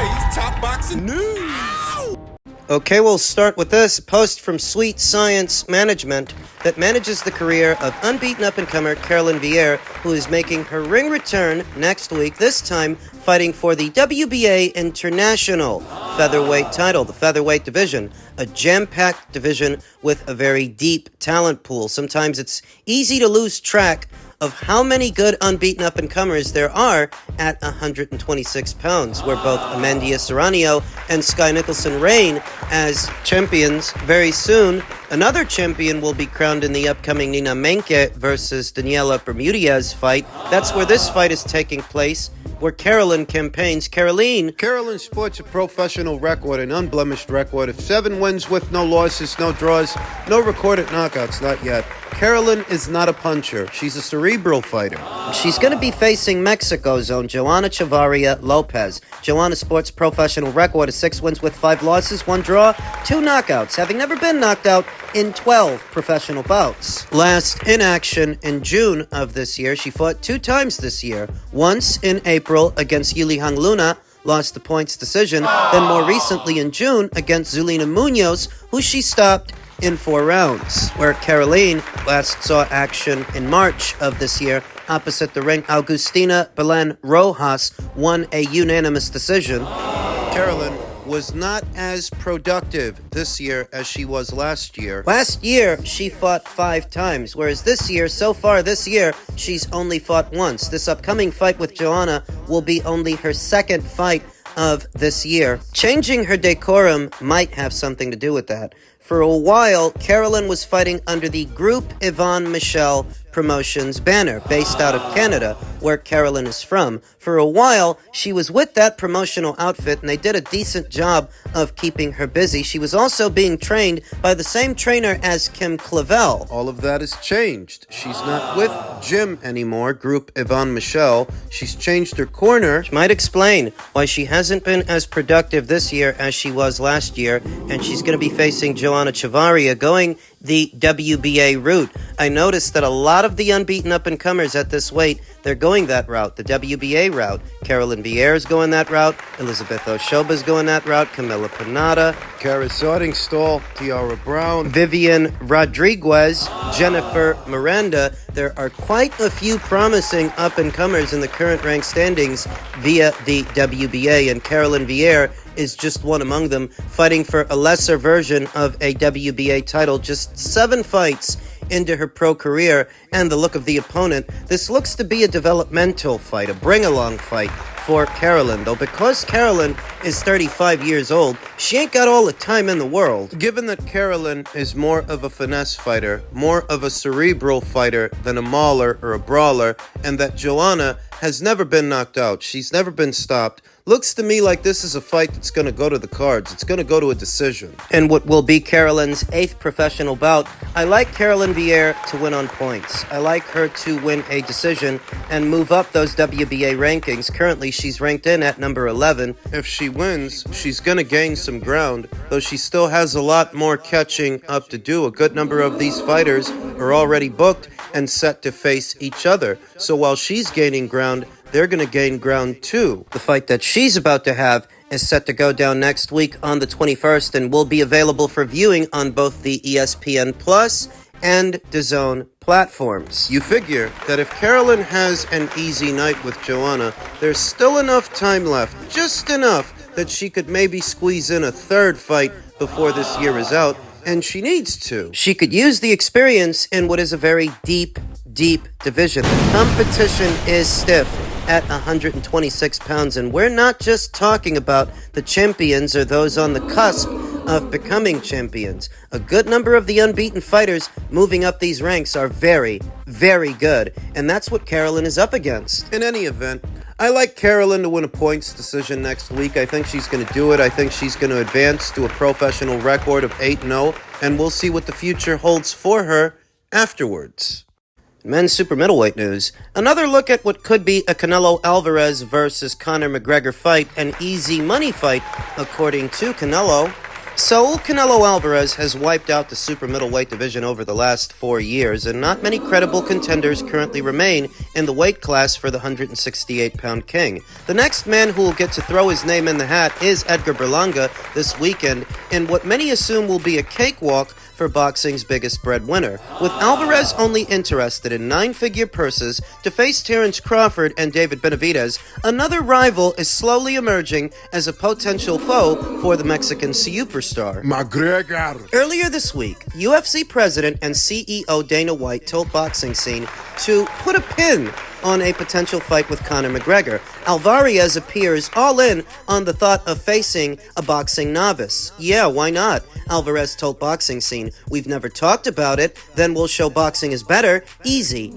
today's top boxing news. Okay, we'll start with this post from Sweet Science Management that manages the career of unbeaten up-and-comer Caroline Veyre, who is making her ring return next week, this time fighting for the WBA International Featherweight title, the featherweight division, a jam-packed division with a very deep talent pool. Sometimes it's easy to lose track of how many good unbeaten up-and-comers there are at 126 pounds, where both Amendia Serrano and Sky Nicholson reign as champions. Very soon, another champion will be crowned in the upcoming Nina Menke versus Daniela Bermudez fight. That's where this fight is taking place, where Caroline campaigns. Caroline sports a professional record, an unblemished record of 7 wins with no losses, no draws, no recorded knockouts, not yet. Caroline is not a puncher. She's a cerebral fighter. She's going to be facing Mexico's own Joanna Chavarria Lopez. Joanna sports a professional record of 6 wins with 5 losses, 1 draw, 2 knockouts, having never been knocked out in 12 professional bouts. Last in action in June of this year, she fought 2 times this year. Once in April against Yuli Hang Luna, lost the points decision, then more recently in June against Zulina Munoz, who she stopped in 4 rounds, where Caroline last saw action in March of this year. Opposite the ring, Augustina Belen Rojas won a unanimous decision. Caroline was not as productive this year as she was last year. Last year, she fought 5 times, whereas so far this year, she's only fought once. This upcoming fight with Joanna will be only her 2nd fight of this year. Changing her decorum might have something to do with that. For a while, Caroline was fighting under the Group Yvonne Michel Promotions banner, based out of Canada, where Caroline is from. For a while, she was with that promotional outfit, and they did a decent job of keeping her busy. She was also being trained by the same trainer as Kim Clavel. All of that has changed. She's not with Jim anymore, Group Yvonne Michel. She's changed her corner, which might explain why she hasn't been as productive this year as she was last year, and she's going to be facing Joanna Chavarria, going the WBA route. I noticed that a lot of the unbeaten up-and-comers at this weight, they're going that route, the WBA route. Caroline Veyre is going that route. Elizabeth Oshoba's going that route. Camila Panada, Kara Sordingstall, Tiara Brown, Vivian Rodriguez, Jennifer Miranda. There are quite a few promising up-and-comers in the current rank standings via the WBA, and Caroline Veyre is just one among them, fighting for a lesser version of a WBA title, just 7 fights into her pro career. And the look of the opponent, this looks to be a developmental fight, a bring-along fight for Caroline, though because Caroline is 35 years old, she ain't got all the time in the world. Given that Caroline is more of a finesse fighter, more of a cerebral fighter than a mauler or a brawler, and that Joanna has never been knocked out, she's never been stopped, looks to me like this is a fight that's going to go to the cards. It's going to go to a decision. And what will be Caroline's 8th professional bout, I like Caroline Veyre to win on points. I like her to win a decision and move up those WBA rankings. Currently, she's ranked in at number 11. If she wins, she's going to gain some ground, though she still has a lot more catching up to do. A good number of these fighters are already booked and set to face each other. So while she's gaining ground, they're going to gain ground too. The fight that she's about to have is set to go down next week on the 21st and will be available for viewing on both the ESPN Plus and DAZN platforms. You figure that if Caroline has an easy night with Joanna, there's still enough time left, just enough, that she could maybe squeeze in a 3rd fight before this year is out, and she needs to. She could use the experience in what is a very deep division. The competition is stiff at 126 pounds, and we're not just talking about the champions or those on the cusp of becoming champions. A good number of the unbeaten fighters moving up these ranks are very, very good, and that's what Caroline is up against. In any event, I like Caroline to win a points decision next week. I think she's going to do it. I think she's going to advance to a professional record of 8-0, and we'll see what the future holds for her afterwards. Men's super middleweight news. Another look at what could be a Canelo Alvarez versus Conor McGregor fight, an easy money fight, according to Canelo. Saul Canelo Alvarez has wiped out the super middleweight division over the last 4 years, and not many credible contenders currently remain in the weight class for the 168-pound king. The next man who will get to throw his name in the hat is Edgar Berlanga this weekend in what many assume will be a cakewalk for boxing's biggest breadwinner, with Alvarez only interested in 9-figure purses to face Terence Crawford and David Benavidez. Another rival is slowly emerging as a potential foe for the Mexican superstar. Mcgregor. Earlier this week, UFC president and CEO Dana White told Boxing Scene to put a pin on a potential fight with Conor McGregor. Alvarez appears all in on the thought of facing a boxing novice. Yeah, why not? Alvarez told Boxing Scene, "We've never talked about it, then we'll show boxing is better. Easy,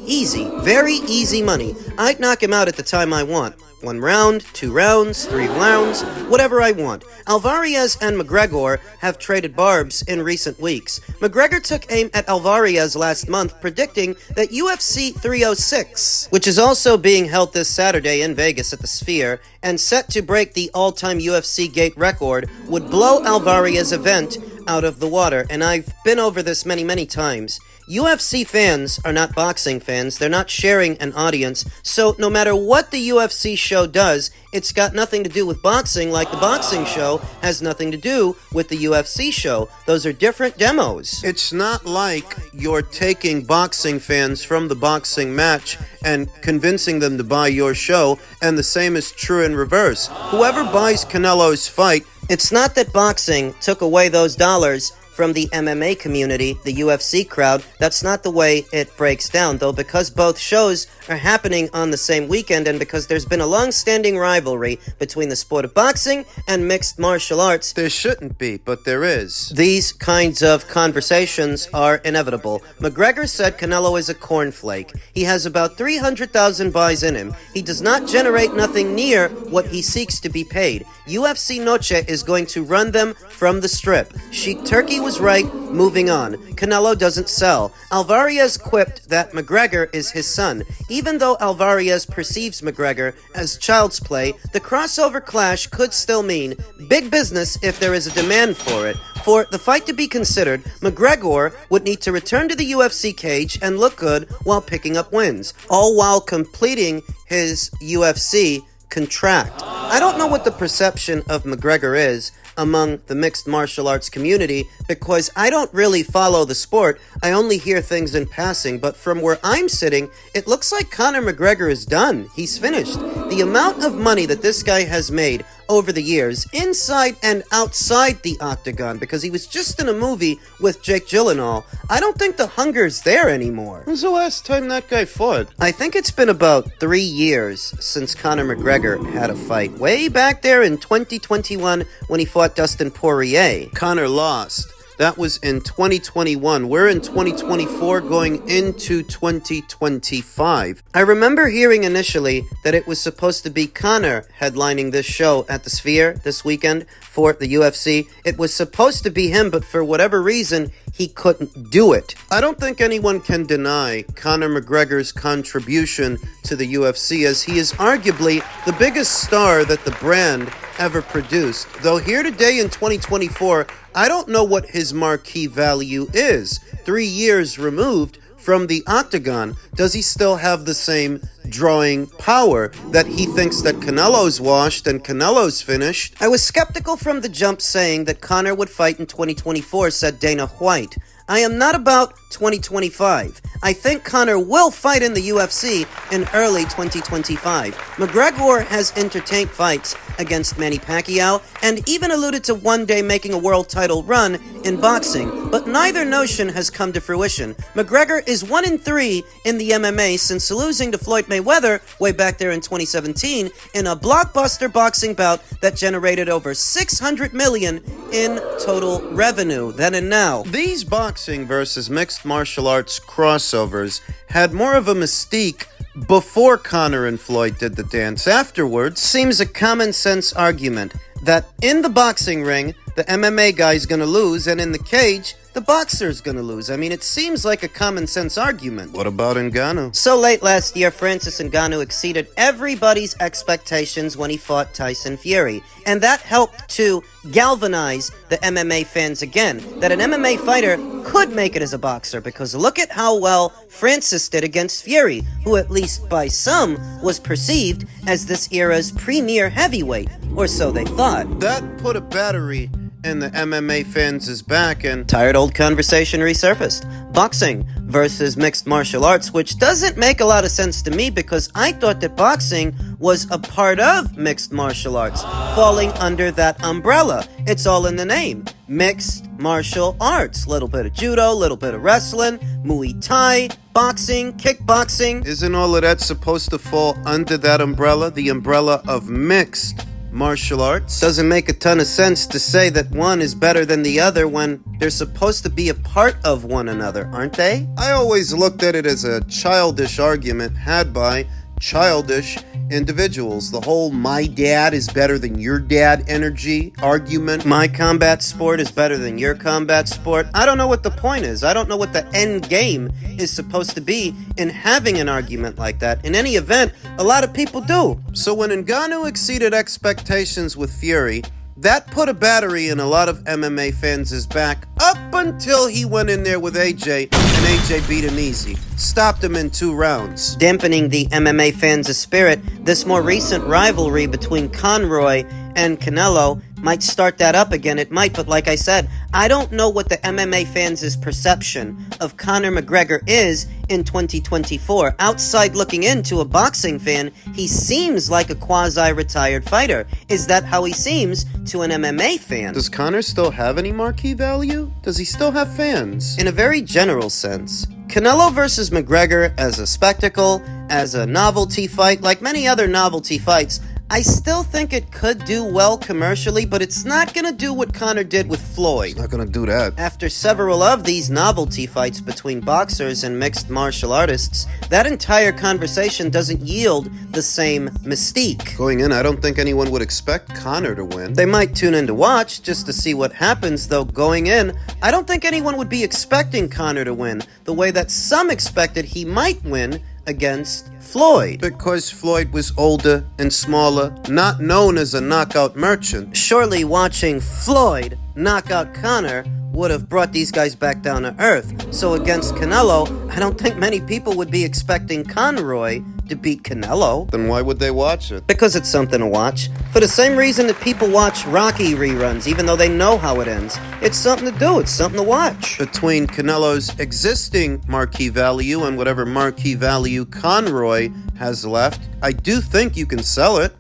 very easy money. I'd knock him out at the time I want. 1 round, 2 rounds, 3 rounds, whatever I want." Alvarez and McGregor have traded barbs in recent weeks. McGregor took aim at Alvarez last month, predicting that UFC 306, which is also being held this Saturday in Vegas at the Sphere, and set to break the all-time UFC gate record, would blow Alvarez's event out of the water. And I've been over this many times. UFC fans are not boxing fans. They're not sharing an audience. So no matter what the UFC show does, it's got nothing to do with boxing, like the boxing show has nothing to do with the UFC show. Those are different demos. It's not like you're taking boxing fans from the boxing match and convincing them to buy your show, and the same is true in reverse. Whoever buys Canelo's fight, it's not that boxing took away those dollars from the MMA community, the UFC crowd. That's not the way it breaks down, though, because both shows are happening on the same weekend, and because there's been a long-standing rivalry between the sport of boxing and mixed martial arts. There shouldn't be, but there is. These kinds of conversations are inevitable. McGregor said Canelo is a cornflake. He has about 300,000 buys in him. He does not generate nothing near what he seeks to be paid. UFC Noche is going to run them from the strip. Sheik Turkey was right, moving on. Canelo doesn't sell. Alvarez quipped that McGregor is his son. Even though Alvarez perceives McGregor as child's play, the crossover clash could still mean big business if there is a demand for it. For the fight to be considered, McGregor would need to return to the UFC cage and look good while picking up wins, all while completing his UFC contract. I don't know what the perception of McGregor is among the mixed martial arts community, because I don't really follow the sport. I only hear things in passing, but from where I'm sitting, it looks like Conor McGregor is done. He's finished. The amount of money that this guy has made over the years, inside and outside the octagon, because he was just in a movie with Jake Gyllenhaal, I don't think the hunger's there anymore. When's the last time that guy fought? I think it's been about 3 years since Conor McGregor had a fight. Way back there in 2021 when he fought Dustin Poirier. Conor lost. That was in 2021. We're in 2024 going into 2025. I remember hearing initially that it was supposed to be Conor headlining this show at the Sphere this weekend for the UFC. It was supposed to be him, but for whatever reason, he couldn't do it. I don't think anyone can deny Conor McGregor's contribution to the UFC, as he is arguably the biggest star that the brand ever produced. Though here today in 2024, I don't know what his marquee value is. 3 years removed from the octagon, does he still have the same drawing power that he thinks that Canelo's washed and Canelo's finished? I was skeptical from the jump, saying that Conor would fight in 2024, said Dana White. I am not about 2025. I think Conor will fight in the UFC in early 2025. McGregor has entertained fights against Manny Pacquiao and even alluded to one day making a world title run in boxing, but neither notion has come to fruition. McGregor is 1-3 in the MMA since losing to Floyd Mayweather way back there in 2017 in a blockbuster boxing bout that generated over $600 million in total revenue then and now. These boxing versus mixed martial arts crossovers had more of a mystique before Conor and Floyd did the dance. Afterwards, seems a common sense argument that in the boxing ring, the MMA guy's gonna lose, and in the cage, the boxer's gonna lose. I mean, it seems like a common sense argument. What about Ngannou? So late last year, Francis Ngannou exceeded everybody's expectations when he fought Tyson Fury. And that helped to galvanize the MMA fans again, that an MMA fighter could make it as a boxer, because look at how well Francis did against Fury, who at least by some was perceived as this era's premier heavyweight, or so they thought. That put a battery in the MMA fans' back, and tired old conversation resurfaced. Boxing versus mixed martial arts, which doesn't make a lot of sense to me because I thought that boxing was a part of mixed martial arts, falling under that umbrella. It's all in the name. Mixed martial arts. Little bit of judo, little bit of wrestling, Muay Thai, boxing, kickboxing. Isn't all of that supposed to fall under that umbrella? The umbrella of mixed martial arts? Doesn't make a ton of sense to say that one is better than the other when they're supposed to be a part of one another, aren't they? I always looked at it as a childish argument had by childish individuals. The whole my dad is better than your dad energy argument. My combat sport is better than your combat sport. I don't know what the point is. I don't know what the end game is supposed to be in having an argument like that. In any event, a lot of people do. So when Ngannou exceeded expectations with Fury, that put a battery in a lot of MMA fans' back up until he went in there with AJ, and AJ beat him easy. Stopped him in 2 rounds. Dampening the MMA fans' spirit, this more recent rivalry between Conor and Canelo might start that up again. It might, but like I said, I don't know what the MMA fans' perception of Conor McGregor is in 2024. Outside looking into a boxing fan, he seems like a quasi-retired fighter. Is that how he seems to an MMA fan? Does Conor still have any marquee value? Does he still have fans? In a very general sense, Canelo versus McGregor as a spectacle, as a novelty fight, like many other novelty fights, I still think it could do well commercially, but it's not going to do what Conor did with Floyd. It's not going to do that. After several of these novelty fights between boxers and mixed martial artists, that entire conversation doesn't yield the same mystique. Going in, I don't think anyone would expect Conor to win. They might tune in to watch just to see what happens, though going in, I don't think anyone would be expecting Conor to win the way that some expected he might win against Floyd. Because Floyd was older and smaller, not known as a knockout merchant. Surely watching Floyd knock out Conor would have brought these guys back down to earth. So against Canelo, I don't think many people would be expecting Conroy to beat Canelo. Then why would they watch it? Because it's something to watch. For the same reason that people watch Rocky reruns, even though they know how it ends. It's something to do. It's something to watch. Between Canelo's existing marquee value and whatever marquee value Conroy has left, I do think you can sell it.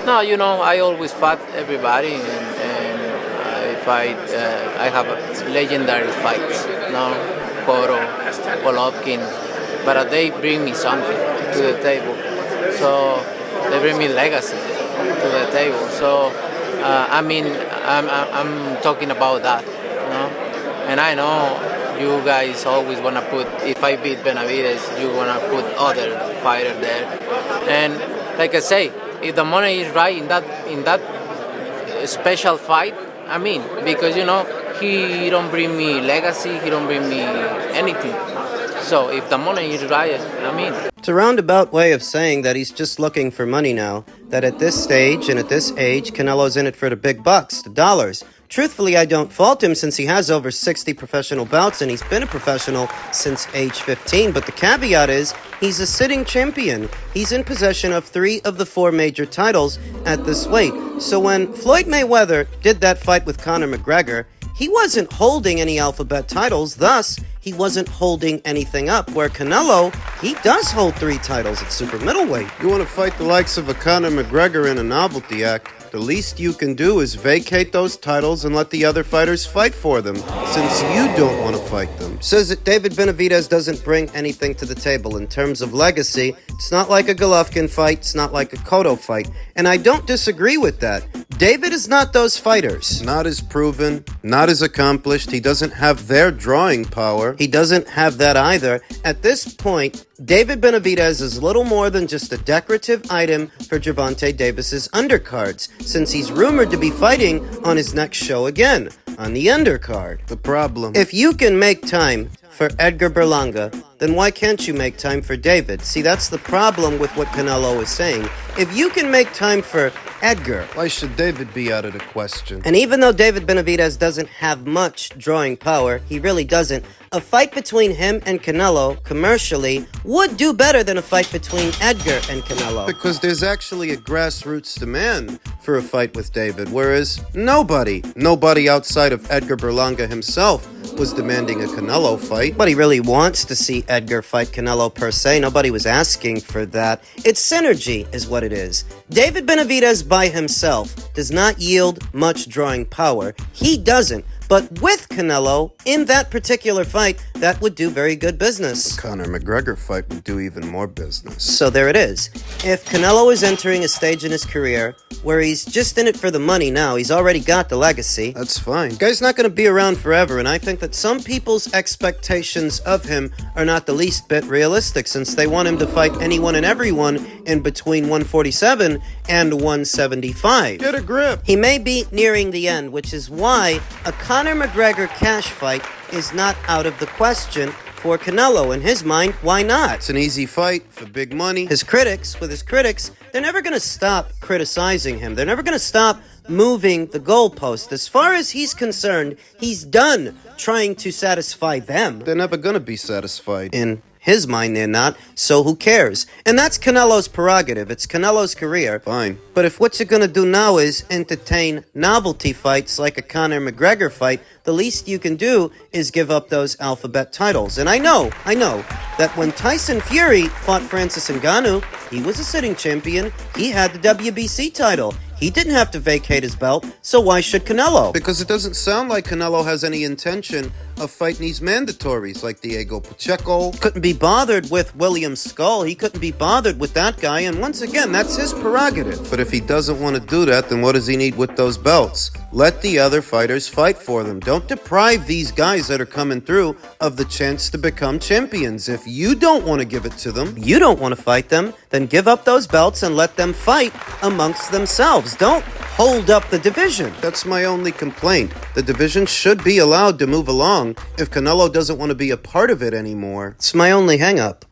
No, I always fight everybody, and I have legendary fights, Coro, Golovkin, but they bring me something to the table. So they bring me legacy to the table. So I'm talking about that, And I know you guys always wanna put, if I beat Benavidez, you wanna put other fighter there. And like I say, if the money is right in that special fight, because he don't bring me legacy, he don't bring me anything. So if the money is right, It's a roundabout way of saying that he's just looking for money now. That at this stage and at this age, Canelo's in it for the big bucks, the dollars. Truthfully, I don't fault him since he has over 60 professional bouts and he's been a professional since age 15. But the caveat is, he's a sitting champion. He's in possession of 3 of the 4 major titles at this weight. So when Floyd Mayweather did that fight with Conor McGregor, he wasn't holding any alphabet titles, thus, he wasn't holding anything up. Where Canelo, he does hold 3 titles at super middleweight. You want to fight the likes of a Conor McGregor in a novelty act, the least you can do is vacate those titles and let the other fighters fight for them, since you don't want to fight them. Says that David Benavidez doesn't bring anything to the table in terms of legacy. It's not like a Golovkin fight, it's not like a Cotto fight, and I don't disagree with that. David is not those fighters. Not as proven, not as accomplished. He doesn't have their drawing power. He doesn't have that either. At this point, David Benavidez is little more than just a decorative item for Gervonta Davis's undercards, since he's rumored to be fighting on his next show again. on the undercard. The problem. If you can make time for Edgar Berlanga, then why can't you make time for David? See, that's the problem with what Canelo is saying. If you can make time for Edgar, Why should David be out of the question? and even though David Benavidez doesn't have much drawing power, he really doesn't, a fight between him and Canelo, commercially, would do better than a fight between Edgar and Canelo. Because there's actually a grassroots demand for a fight with David, whereas nobody outside of Edgar Berlanga himself was demanding a Canelo fight. Nobody really wants to see Edgar fight Canelo per se. Nobody was asking for that. It's synergy is what it is. David Benavidez by himself does not yield much drawing power. He doesn't. But with Canelo, in that particular fight, that would do very good business. Conor McGregor fight would do even more business. So there it is. If Canelo is entering a stage in his career where he's just in it for the money now, he's already got the legacy. That's fine. Guy's not going to be around forever, and I think that some people's expectations of him are not the least bit realistic, since they want him to fight anyone and everyone in between 147 and 175. Get a grip. He may be nearing the end, which is why a Conor McGregor cash fight is not out of the question for Canelo. In his mind, why not? It's an easy fight for big money. His critics, they're never going to stop criticizing him. They're never going to stop moving the goalpost. As far as he's concerned, he's done trying to satisfy them. They're never gonna be satisfied. In his mind, they're not, so who cares? And that's Canelo's prerogative. It's Canelo's career. Fine. But if what you're going to do now is entertain novelty fights like a Conor McGregor fight, the least you can do is give up those alphabet titles. And I know that when Tyson Fury fought Francis Ngannou, he was a sitting champion. He had the WBC title. He didn't have to vacate his belt, so why should Canelo? Because it doesn't sound like Canelo has any intention of fighting these mandatories like Diego Pacheco. Couldn't be bothered with William Skull. He couldn't be bothered with that guy, and once again, that's his prerogative. But if he doesn't want to do that, then what does he need with those belts? Let the other fighters fight for them. Don't deprive these guys that are coming through of the chance to become champions. If you don't want to give it to them, you don't want to fight them, then give up those belts and let them fight amongst themselves. Don't hold up the division. That's my only complaint. The division should be allowed to move along if Canelo doesn't want to be a part of it anymore. It's my only hang-up.